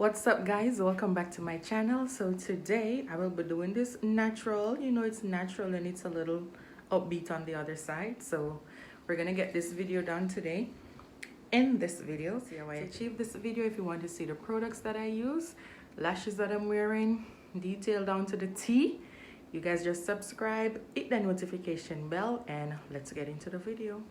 What's up guys, welcome back to my channel. So today I will be doing this natural, it's natural and it's a little upbeat on the other side. So we're gonna get this video done today. In this video, see how I achieved this video. If you want to see the products that I use, lashes that I'm wearing, detail down to the T, you guys just subscribe, hit the notification bell, and let's get into the video.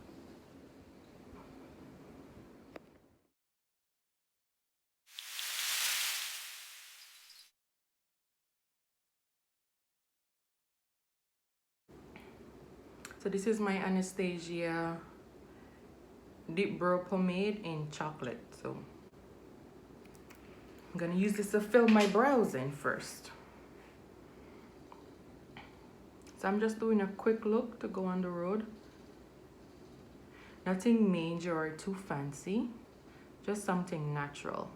So this is my Anastasia Dipbrow pomade in chocolate. So I'm gonna use this to fill my brows in first. So I'm just doing a quick look to go on the road. Nothing major or too fancy, just something natural.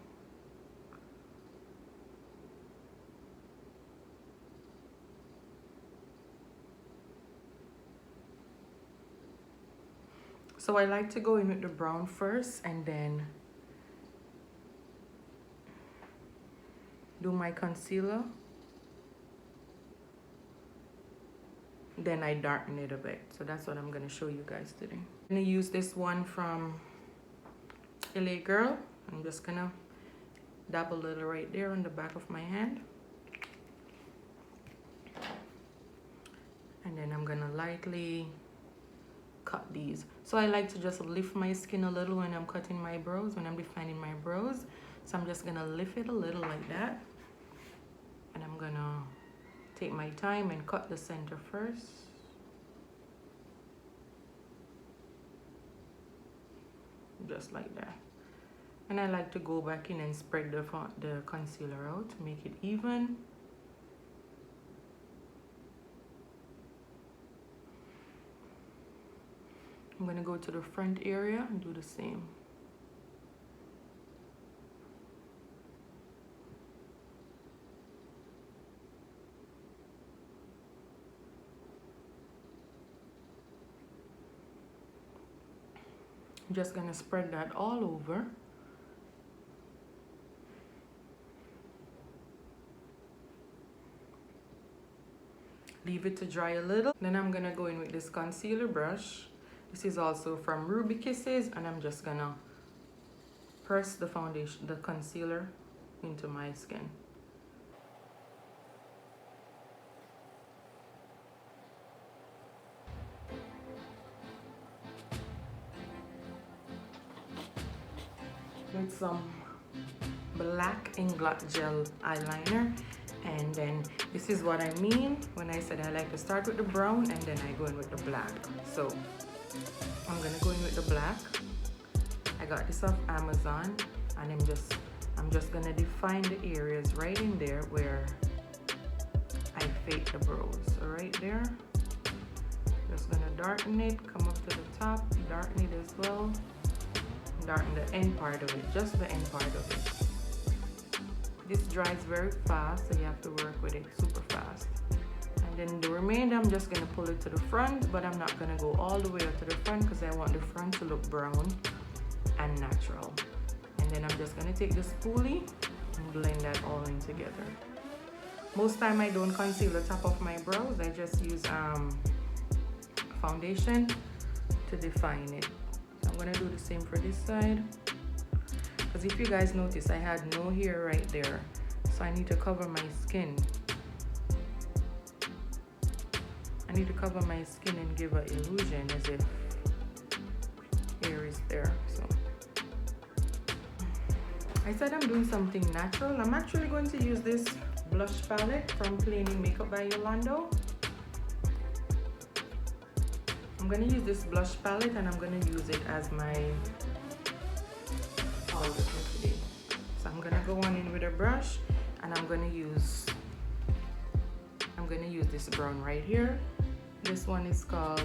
So I like to go in with the brown first and then do my concealer. Then I darken it a bit. So that's what I'm gonna show you guys today. I'm gonna use this one from LA Girl. I'm just gonna dab a little right there on the back of my hand. And then I'm gonna lightly cut these. So I like to just lift my skin a little when I'm cutting my brows, when I'm defining my brows. So I'm just gonna lift it a little like that. And I'm gonna take my time and cut the center first. Just like that. And I like to go back in and spread the concealer out to make it even. I'm going to go to the front area and do the same. I'm just going to spread that all over. Leave it to dry a little. Then I'm going to go in with this concealer brush. This is also from Ruby Kisses, and I'm just gonna press the foundation, the concealer into my skin. With some black Inglot gel eyeliner, and then this is what I mean when I said I like to start with the brown and then I go in with the black. So I'm gonna go in with the black. I got this off Amazon, and I'm just gonna define the areas right in there where I fake the brows. So right there, just gonna darken it, come up to the top, darken it as well, darken the end part of it, just the end part of it. This dries very fast, so you have to work with it super fast. Then the remainder, I'm just going to pull it to the front, but I'm not going to go all the way up to the front because I want the front to look brown and natural. And then I'm just going to take the spoolie and blend that all in together. Most time I don't conceal the top of my brows. I just use foundation to define it. So I'm going to do the same for this side. Because if you guys notice, I had no hair right there. So I need to cover my skin. I need to cover my skin and give an illusion as if hair is there. So I said I'm doing something natural. I'm actually going to use this blush palette from Cleaning Makeup by Yolando. I'm going to use this blush palette and I'm going to use it as my powder for today. So I'm going to go on in with a brush and I'm going to use this brown right here. This one is called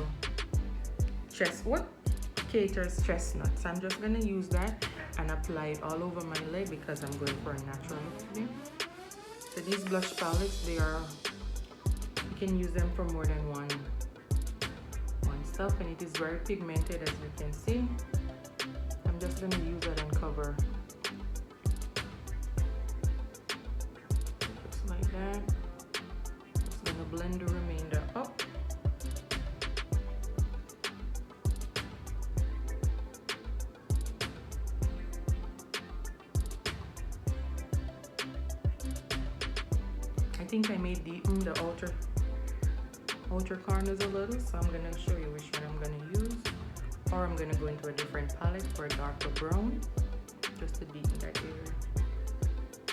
Cater's Chestnut. So I'm just going to use that and apply it all over my leg because I'm going for a natural look today. So these blush palettes, you can use them for more than one stuff, and it is very pigmented as you can see. I'm just going to use that and cover blend the remainder up. I think I may deepen the outer corners a little, so I'm gonna show you which one I'm gonna use. Or I'm gonna go into a different palette for a darker brown, just to deepen that area.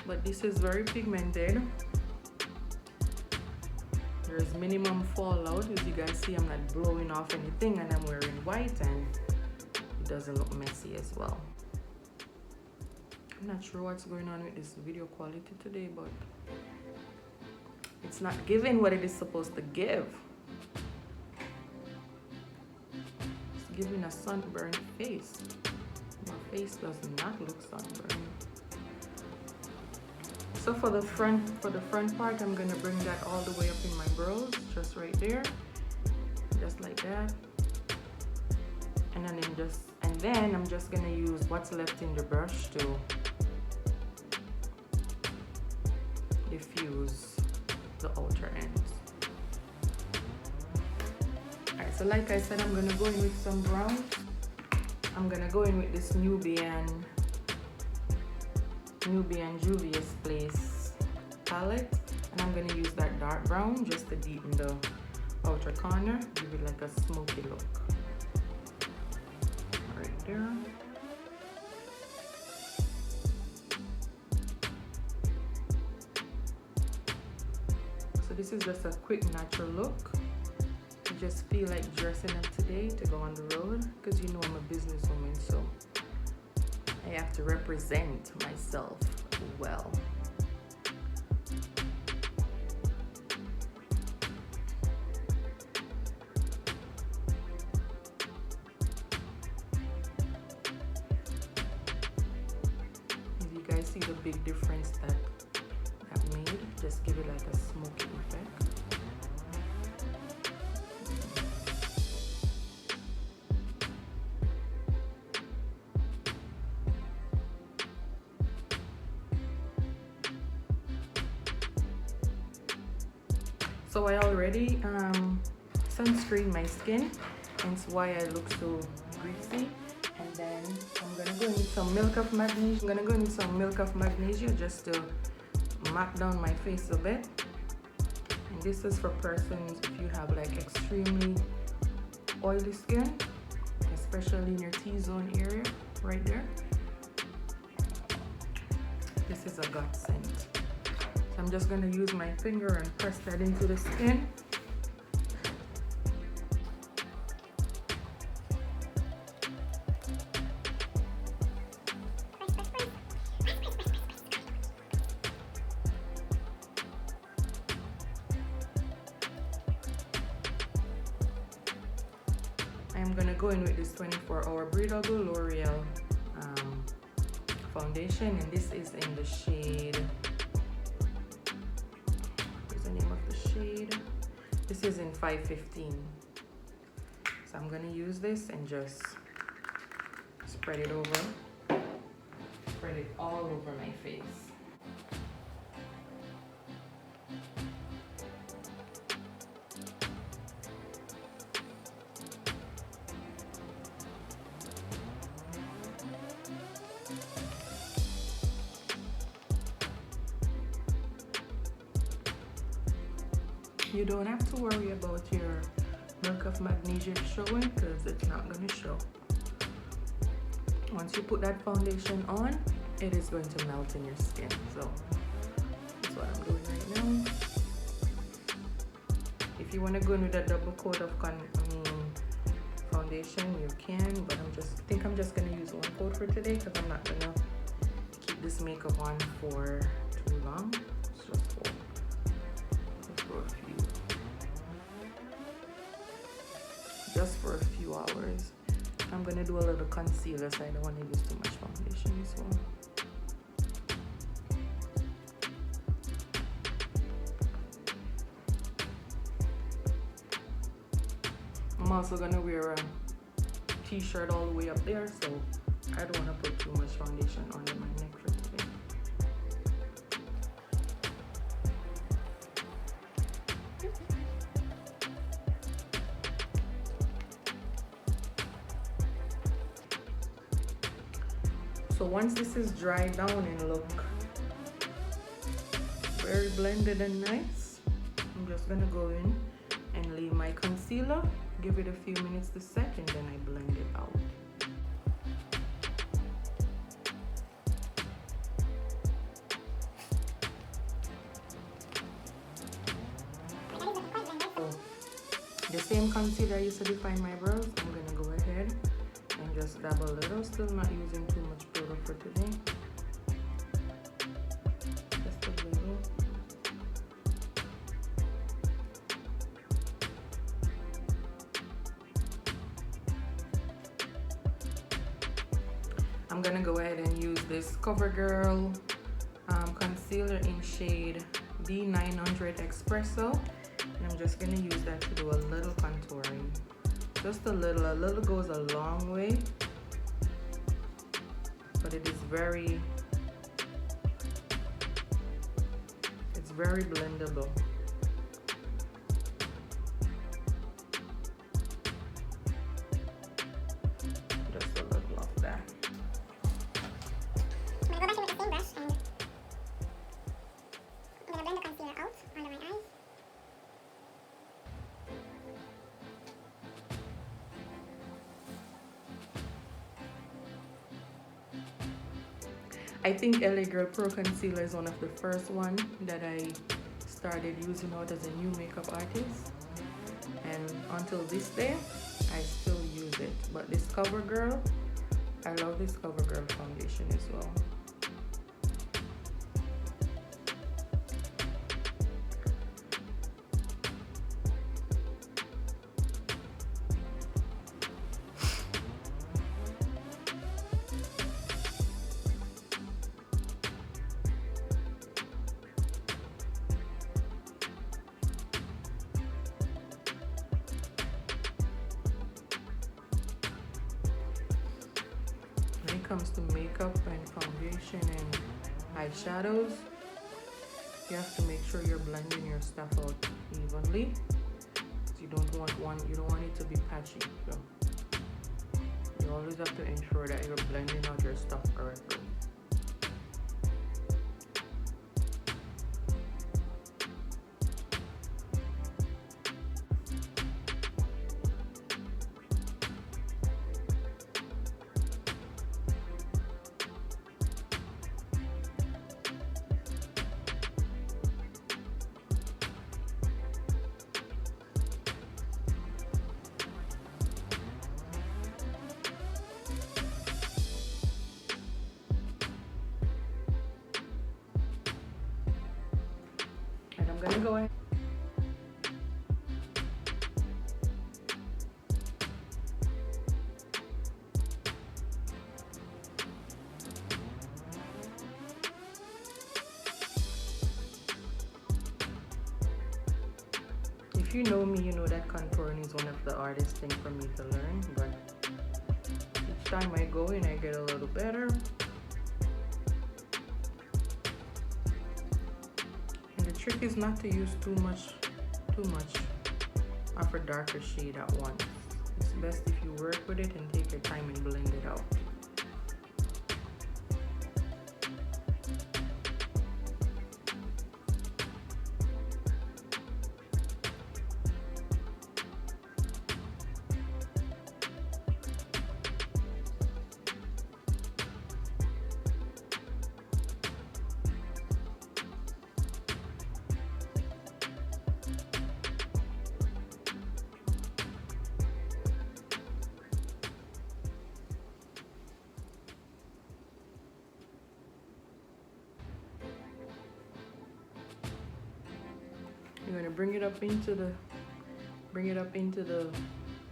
But this is very pigmented. There's minimum fallout. As you guys see, I'm not blowing off anything, and I'm wearing white, and it doesn't look messy as well. I'm not sure what's going on with this video quality today, but it's not giving what it is supposed to give. It's giving a sunburned face. My face does not look sunburned. So for the front part, I'm gonna bring that all the way up in my brows, just right there, just like that. And then I'm just gonna use what's left in the brush to diffuse the outer ends. Alright, so like I said, I'm gonna go in with some brown. I'm gonna go in with this Nubian Juvia Place palette, and I'm gonna use that dark brown just to deepen the outer corner, give it like a smoky look. Right there. So this is just a quick natural look. I just feel like dressing up today to go on the road, because you know I'm a businesswoman, so I have to represent myself well. If you guys see the big difference that made, just give it like a smoky effect. So I already sunscreened my skin, hence why I look so greasy. And then I'm gonna go in with some milk of magnesia. Just to map down my face a bit. And this is for persons if you have like extremely oily skin, especially in your T-zone area, right there. This is a godsend. I'm just going to use my finger and press that into the skin. I'm going to go in with this 24-hour breathable L'Oreal foundation, and this is in the shade. This is in 515. So I'm gonna use this and just spread it all over my face. You don't have to worry about your milk of magnesia showing, because it's not going to show. Once you put that foundation on, it is going to melt in your skin. So that's what I'm doing right now. If you want to go in with a double coat of foundation, you can, but I think I'm just going to use one coat for today, because I'm not going to keep this makeup on for too long. It's just for a few hours. I'm gonna do a little concealer, so I don't want to use too much foundation. So I'm also gonna wear a t-shirt all the way up there, so I don't want to put too much foundation under my neck for today. So once this is dried down and look very blended and nice, I'm just gonna go in and leave my concealer, give it a few minutes to set, and then I blend it out. The same concealer I used to define my brows, I'm gonna go ahead and just dab a little. Still not using too much product for today. Just a little. I'm gonna go ahead and use this Covergirl concealer in shade B900 Espresso. And I'm just gonna use that to do a little contouring. Just a little goes a long way, but it is very blendable. Just a little of that. I'm gonna go back in with the same brush and I'm gonna blend the concealer out under my eyes. I think LA Girl Pro Concealer is one of the first one that I started using out as a new makeup artist, and until this day I still use it. But this Covergirl, I love this Covergirl foundation as well. When it comes to makeup and foundation and eyeshadows, you have to make sure you're blending your stuff out evenly. You don't want it to be patchy. So you always have to ensure that you're blending out your stuff correctly. I'm gonna go ahead. If you know me, you know that contouring is one of the hardest things for me to learn, but each time I go in, I get a little better. And the trick is not to use too much of a darker shade at once. It's best if you work with it and take your time and blend it out. You're gonna bring it up into the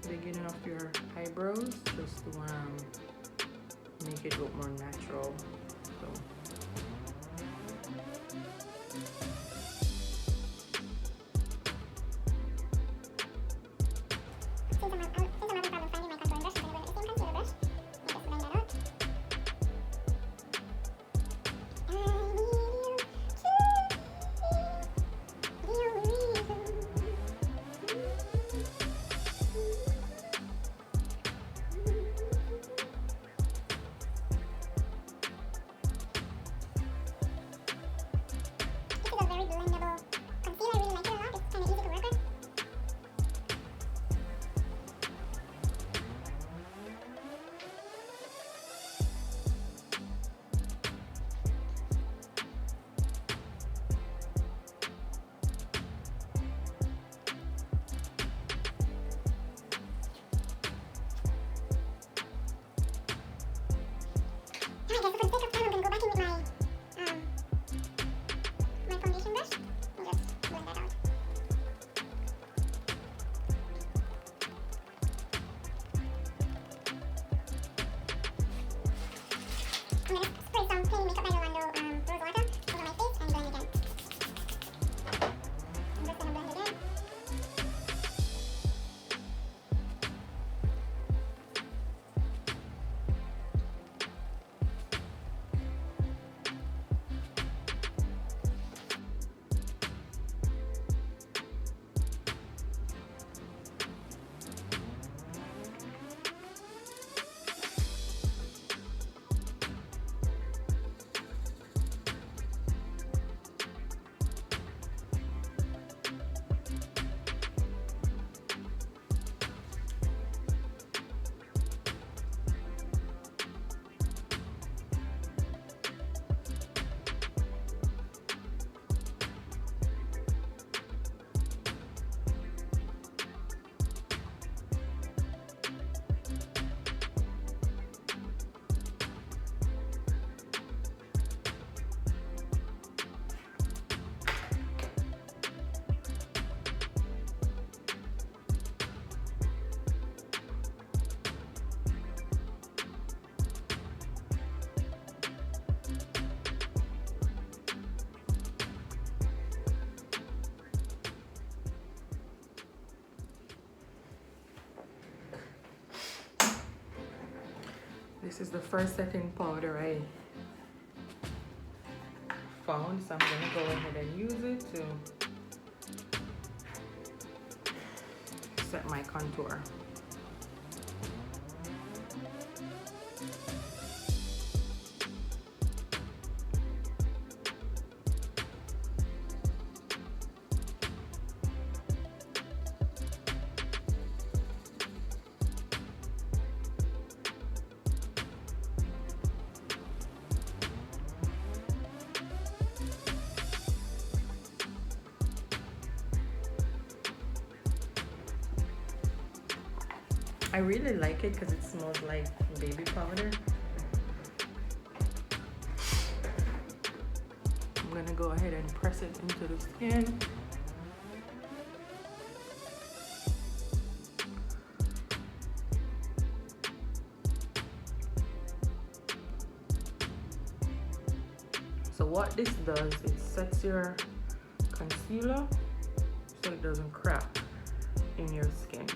beginning of your eyebrows, just to make it look more natural. So. This is the first setting powder I found, so I'm gonna go ahead and use it to set my contour. I really like it because it smells like baby powder. I'm gonna go ahead and press it into the skin. So what this does, it sets your concealer so it doesn't crack in your skin.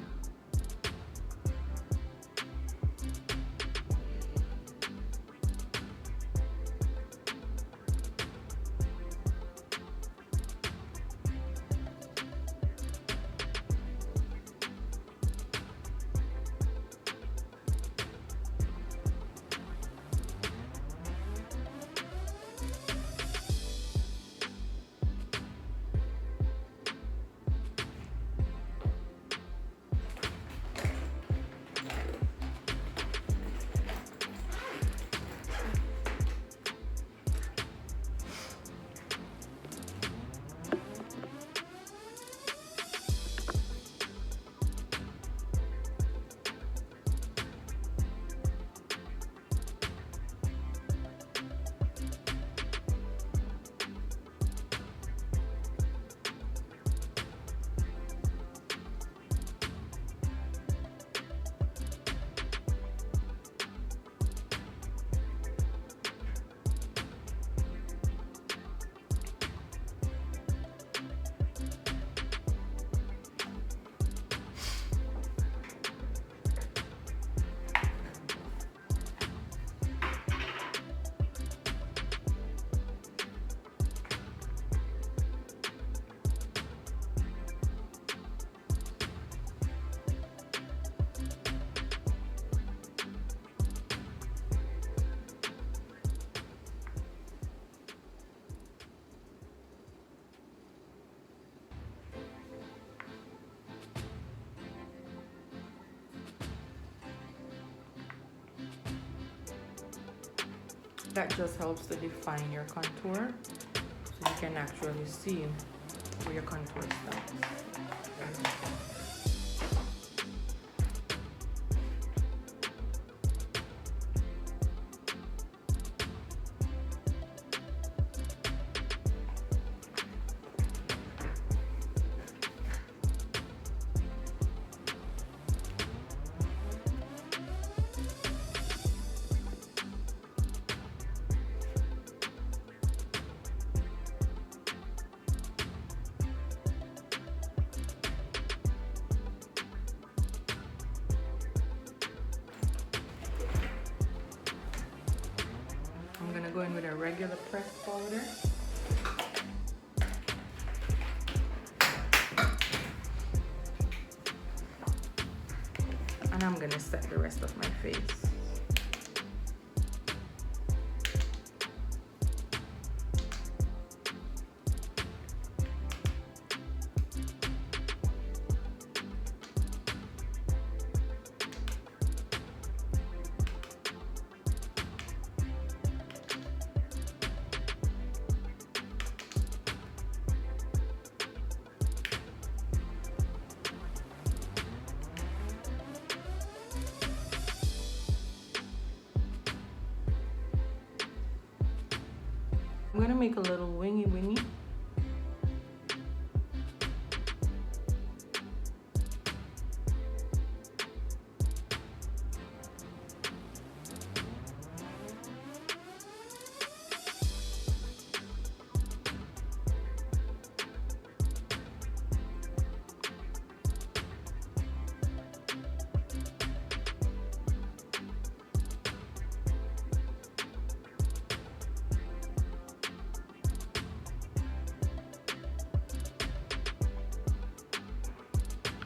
That just helps to define your contour so you can actually see where your contour starts. I'm gonna go in with a regular pressed powder. And I'm gonna set the rest of my face. I'm gonna make a little wingy wingy.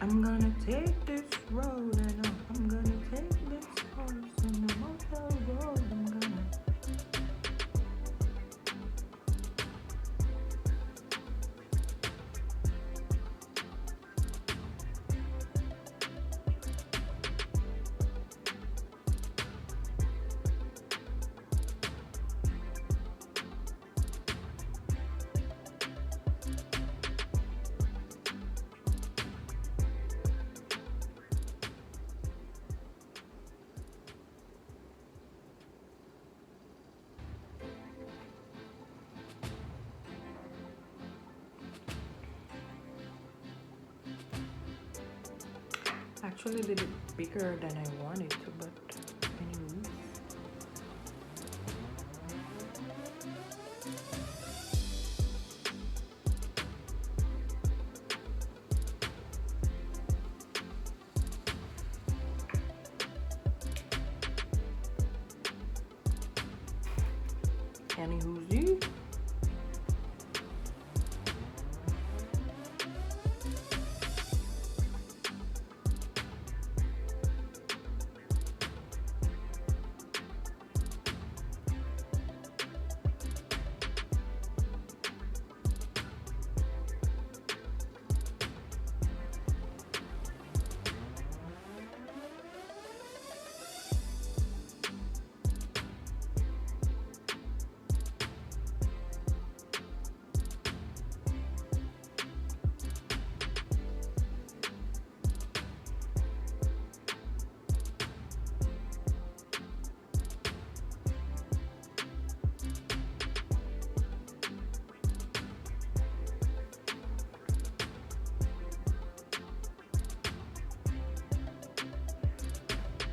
I'm gonna take this road and I'm gonna take this horse in the motel road. I'm gonna. Actually did it bigger than I wanted to, but anyways. Anywho's.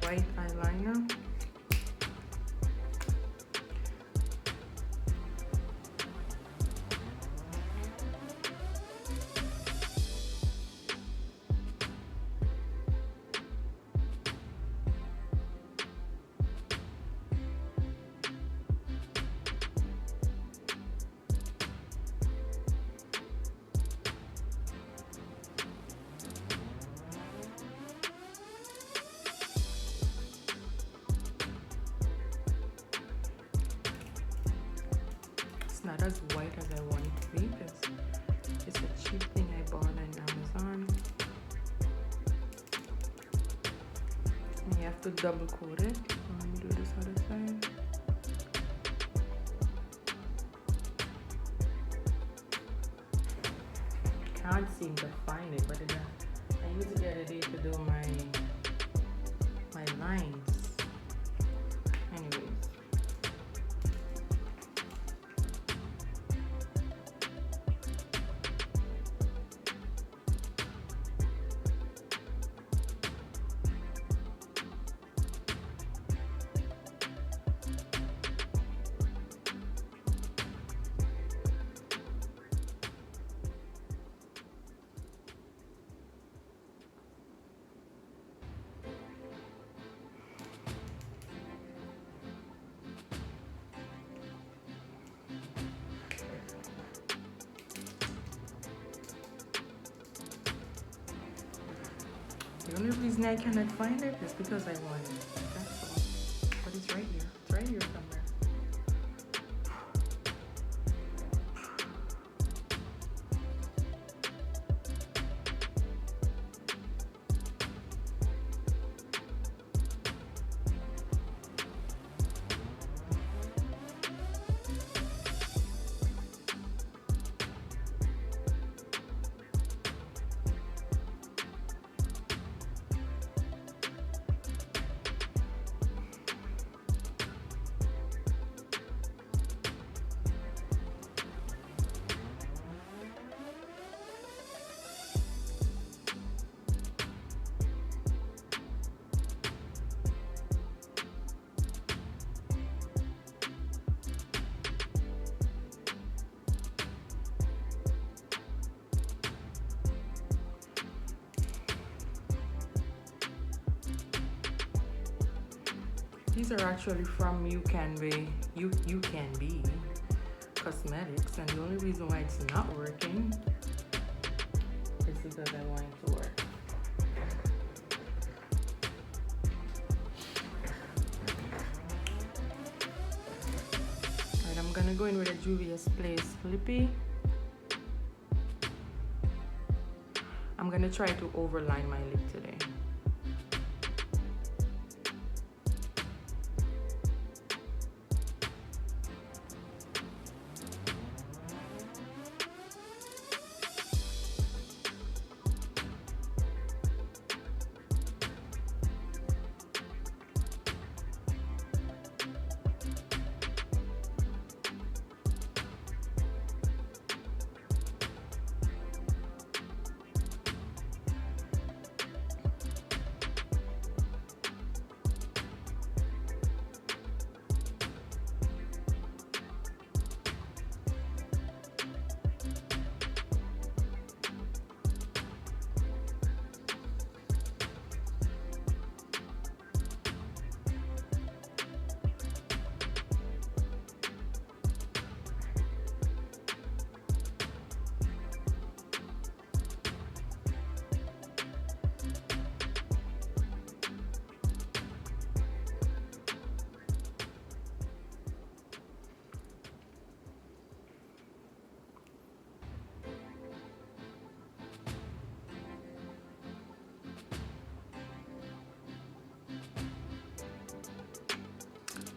White eyeliner. Not as white as I want it to be because it's a cheap thing I bought on Amazon. And you have to double coat it. Let me do this other side. Can't seem to find it, but I use it the other day to do my lines. Anyways. The only reason I cannot find it is because I want it. That's all. But it's right here. It's right here somewhere. These are actually from You Can Be Cosmetics, and the only reason why it's not working is because I want it to work. I'm gonna go in with a Juvia's Place lippy. I'm gonna try to overline my lip today.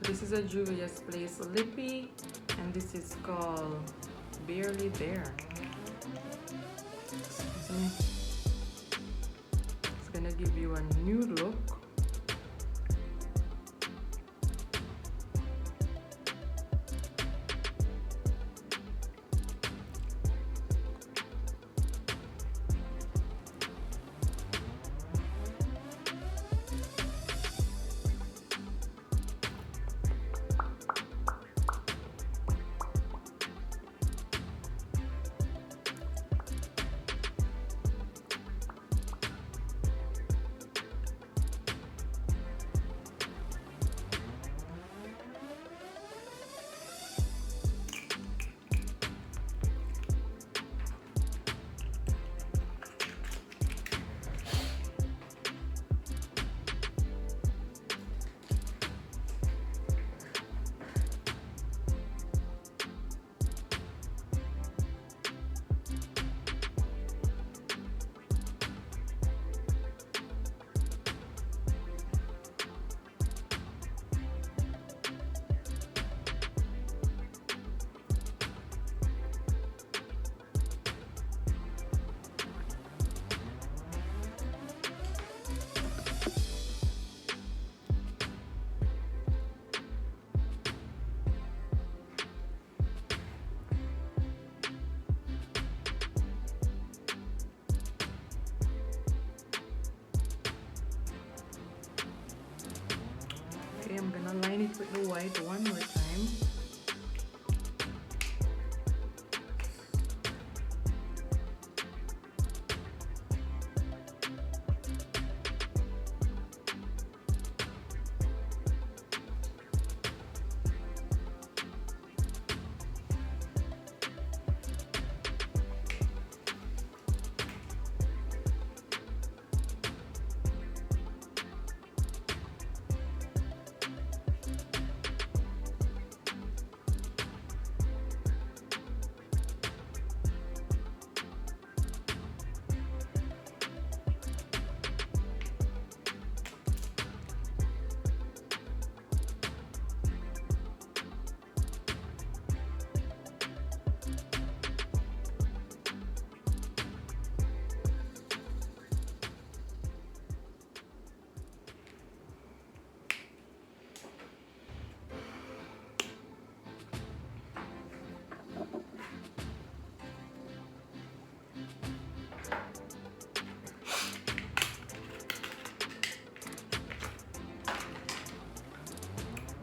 This is a Juvia's Place lippy, and this is called Barely There. Excuse me. It's gonna give you a nude look. Okay, I'm gonna line it with the white one more time.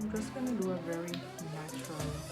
I'm just gonna do a very natural